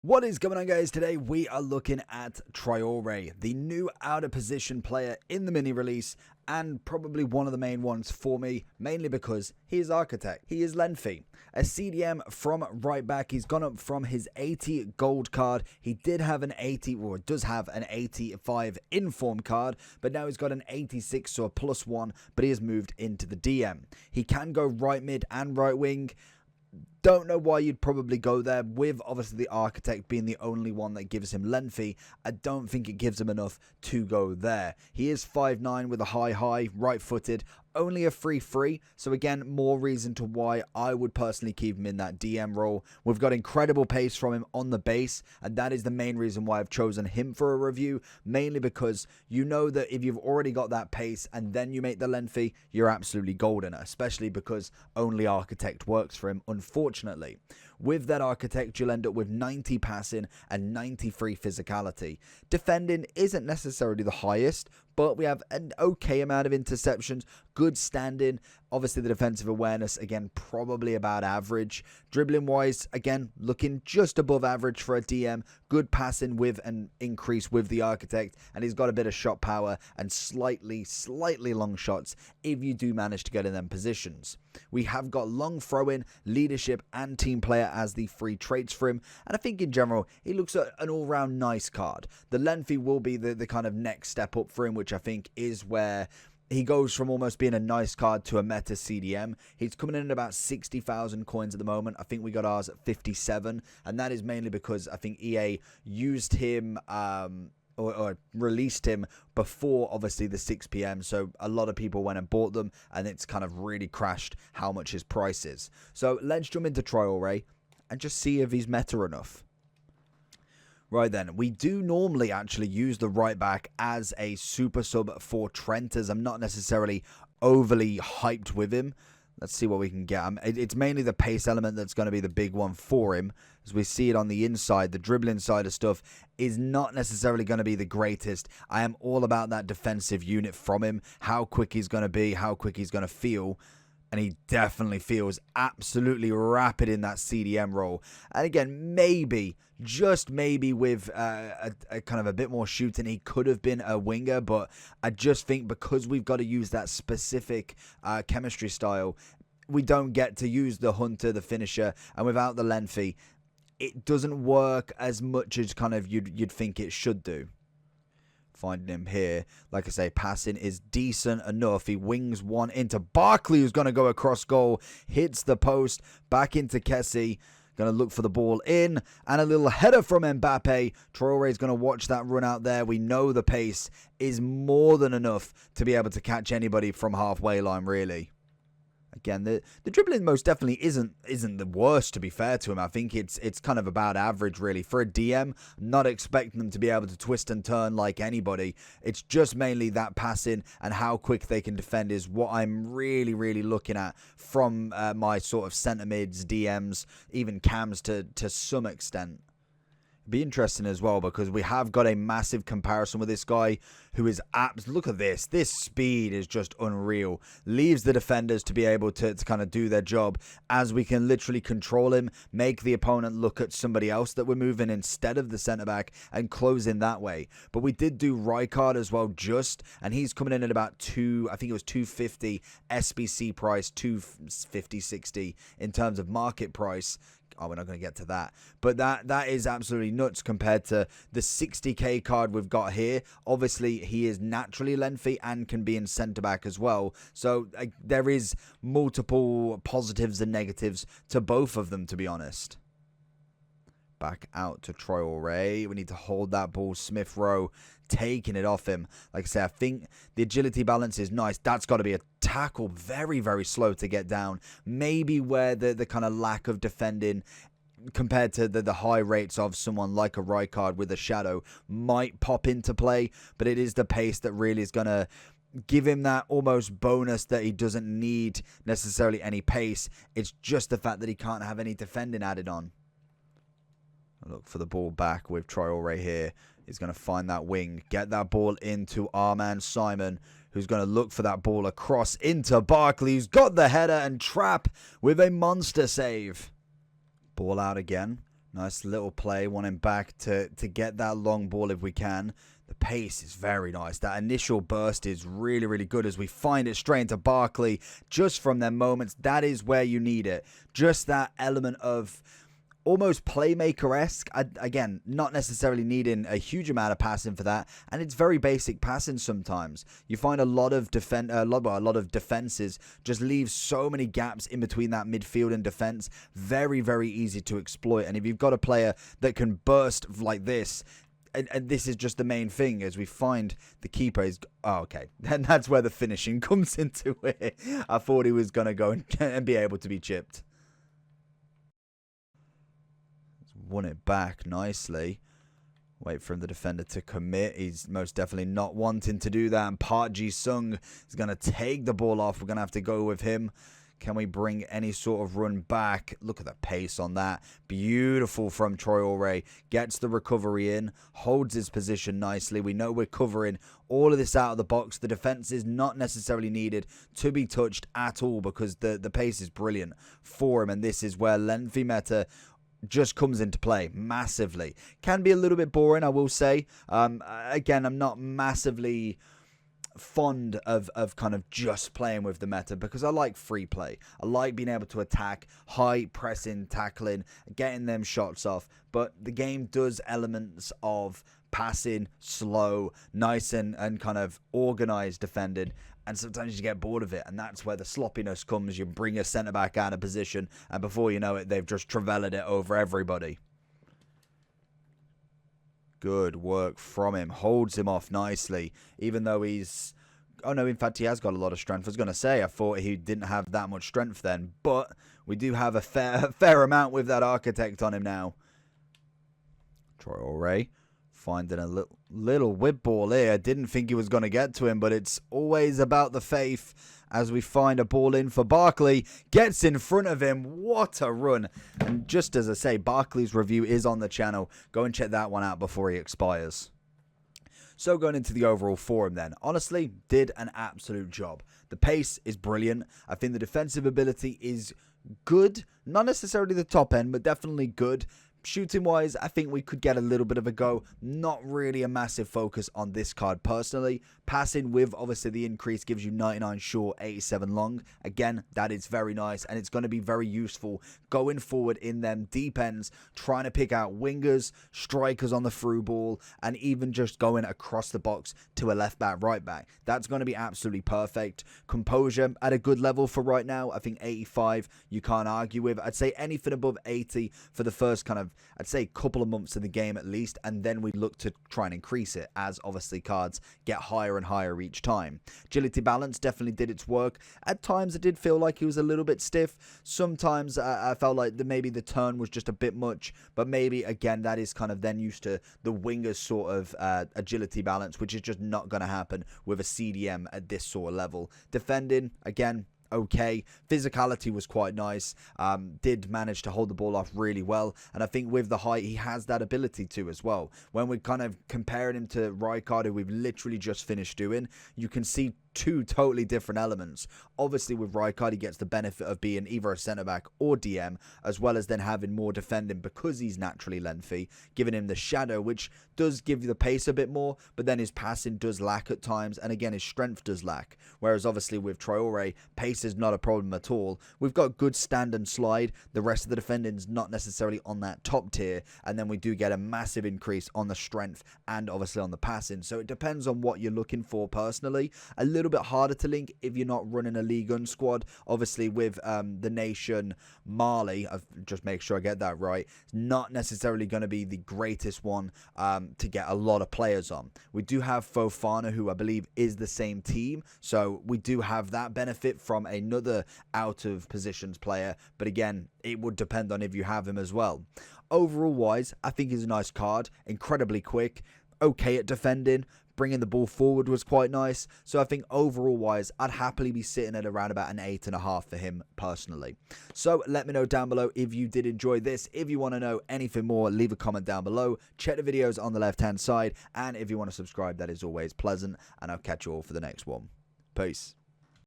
What is going on, guys? Today we are looking at Traore, the new out of position player in the mini release, and probably one of the main ones for me, mainly because he is architect. He is lengthy. A CDM from right back. He's gone up from his 80 gold card. He did have an 80, or does have an 85 inform card, but now he's got an 86, so a +1, but he has moved into the DM. He can go right mid and right wing. Don't know why you'd probably go there, with obviously the architect being the only one that gives him lengthy. I don't think it gives him enough to go there. He is 5'9" with a high, right footed, only a 3-3, so again, more reason to why I would personally keep him in that DM role. We've got incredible pace from him on the base, and that is the main reason why I've chosen him for a review, mainly because you know that if you've already got that pace and then you make the lengthy, you're absolutely golden, especially because only architect works for him, unfortunately. With that architect, you'll end up with 90 passing and 93 physicality. Defending isn't necessarily the highest, but we have an okay amount of interceptions, good standing. Obviously, the defensive awareness, again, probably about average. Dribbling-wise, again, looking just above average for a DM. Good passing with an increase with the architect, and he's got a bit of shot power and slightly long shots if you do manage to get in them positions. We have got long throwing, leadership, and team player as the free traits for him, and I think in general, he looks like an all-round nice card. The lengthy will be the kind of next step up for him, which I think is where he goes from almost being a nice card to a meta CDM. He's coming in at about 60,000 coins at the moment. I think we got ours at 57, and that is mainly because I think EA used him or released him before obviously the 6 p.m. so a lot of people went and bought them, and it's kind of really crashed how much his price is. So let's jump into Traore and just see if he's meta enough. Right then, we do normally actually use the right back as a super sub for Trent, as I'm not necessarily overly hyped with him. Let's see what we can get. It's mainly the pace element that's going to be the big one for him. As we see it on the inside, the dribbling side of stuff is not necessarily going to be the greatest. I am all about that defensive unit from him, how quick he's going to be, how quick he's going to feel. And he definitely feels absolutely rapid in that CDM role. And again, maybe, just maybe with a kind of a bit more shooting, he could have been a winger. But I just think because we've got to use that specific chemistry style, we don't get to use the hunter, the finisher. And without the lengthy, it doesn't work as much as kind of you'd think it should do. Finding him here, like I say, passing is decent enough. He wings one into Barkley, who's going to go across goal, hits the post, back into Kessie, going to look for the ball in, and a little header from Mbappe. Traore is going to watch that run out there. We know the pace is more than enough to be able to catch anybody from halfway line, really. Again, the dribbling most definitely isn't the worst, to be fair to him. I think it's kind of about average, really. For a DM, I'm not expecting them to be able to twist and turn like anybody. It's just mainly that passing and how quick they can defend is what I'm really looking at from my sort of centre mids, DMs, even cams to some extent. Be interesting as well, because we have got a massive comparison with this guy who is look at this speed is just unreal. Leaves the defenders to be able to kind of do their job, as we can literally control him, make the opponent look at somebody else that we're moving instead of the centre back, and close in that way. But we did do Rijkaard as well, and he's coming in at about I think it was 250 SBC price, 250 60 in terms of market price. Oh, we're not going to get to that. But that is absolutely nuts compared to the 60k card we've got here. Obviously, he is naturally lengthy and can be in centre-back as well. So there is multiple positives and negatives to both of them, to be honest. Back out to Traore. We need to hold that ball. Smith Rowe taking it off him. Like I say, I think the agility balance is nice. That's got to be a tackle. Very slow to get down. Maybe where the kind of lack of defending compared to the high rates of someone like a Rijkaard with a shadow might pop into play. But it is the pace that really is going to give him that almost bonus that he doesn't need necessarily any pace. It's just the fact that he can't have any defending added on. Look for the ball back with Traore here. He's going to find that wing. Get that ball into our man Simon, who's going to look for that ball across into Barkley, who's got the header and trap with a monster save. Ball out again. Nice little play, wanting back to get that long ball if we can. The pace is very nice. That initial burst is really, really good as we find it straight into Barkley just from their moments. That is where you need it. Just that element of almost playmaker-esque. Again, not necessarily needing a huge amount of passing for that, and it's very basic passing sometimes. You find a lot of defenses just leave so many gaps in between that midfield and defense. Very, very easy to exploit, and if you've got a player that can burst like this, and this is just the main thing, as we find the keeper is... Oh, okay. And that's where the finishing comes into it. I thought he was going to go and be able to be chipped. Won it back nicely. Wait for the defender to commit. He's most definitely not wanting to do that. And Park Ji-sung is going to take the ball off. We're going to have to go with him. Can we bring any sort of run back? Look at the pace on that. Beautiful from Traore. Gets the recovery in. Holds his position nicely. We know we're covering all of this out of the box. The defense is not necessarily needed to be touched at all because the pace is brilliant for him. And this is where lengthy meta just comes into play massively. Can be a little bit boring, I will say. Again, I'm not massively fond of kind of just playing with the meta because I like free play. I like being able to attack, high pressing, tackling, getting them shots off. But the game does elements of passing, slow, nice and kind of organized defending. And sometimes you get bored of it, and that's where the sloppiness comes. You bring a centre-back out of position, and before you know it, they've just travelled it over everybody. Good work from him. Holds him off nicely, even though he's... Oh, no, in fact, he has got a lot of strength. I was going to say, I thought he didn't have that much strength then, but we do have a fair amount with that architect on him now. Traore finding a little whip ball here. Didn't think he was going to get to him, but it's always about the faith as we find a ball in for Barkley. Gets in front of him. What a run. And just as I say, Barkley's review is on the channel. Go and check that one out before he expires. So going into the overall for him then, honestly, did an absolute job. The pace is brilliant. I think the defensive ability is good. Not necessarily the top end, but definitely good. Shooting wise, I think we could get a little bit of a go. Not really a massive focus on this card personally. Passing with obviously the increase gives you 99 short, 87 long. Again, that is very nice, and it's going to be very useful going forward in them deep ends, trying to pick out wingers, strikers on the through ball, and even just going across the box to a left back, right back. That's going to be absolutely perfect. Composure at a good level for right now. I think 85 you can't argue with. I'd say anything above 80 for the first kind of, I'd say, couple of months of the game at least, and then we look to try and increase it as obviously cards get higher and higher each time. Agility balance definitely did its work. At times it did feel like he was a little bit stiff. Sometimes I felt like maybe the turn was just a bit much, but maybe again that is kind of then used to the winger's sort of agility balance, which is just not going to happen with a CDM at this sort of level. Defending, again, okay. Physicality was quite nice. Did manage to hold the ball off really well, and I think with the height he has that ability to as well. When we're kind of comparing him to Rijkaard, who we've literally just finished doing, you can see two totally different elements. Obviously with Rijkaard he gets the benefit of being either a centre-back or DM, as well as then having more defending because he's naturally lengthy, giving him the shadow, which does give you the pace a bit more, but then his passing does lack at times, and again his strength does lack. Whereas obviously with Traore, pace is not a problem at all. We've got good stand and slide. The rest of the defending's not necessarily on that top tier, and then we do get a massive increase on the strength and obviously on the passing. So it depends on what you're looking for personally. A little bit harder to link if you're not running a Ligue 1 squad. Obviously with the nation Mali, I've just make sure I get that right, it's not necessarily going to be the greatest one to get a lot of players on. We do have Fofana, who I believe is the same team, so we do have that benefit from another out of positions player, but again it would depend on if you have him as well. Overall wise, I think he's a nice card, incredibly quick, okay at defending, bringing the ball forward was quite nice. So I think overall wise, I'd happily be sitting at around about an 8.5 for him personally. So let me know down below if you did enjoy this. If you want to know anything more, leave a comment down below. Check the videos on the left hand side, and if you want to subscribe, that is always pleasant, and I'll catch you all for the next one. Peace.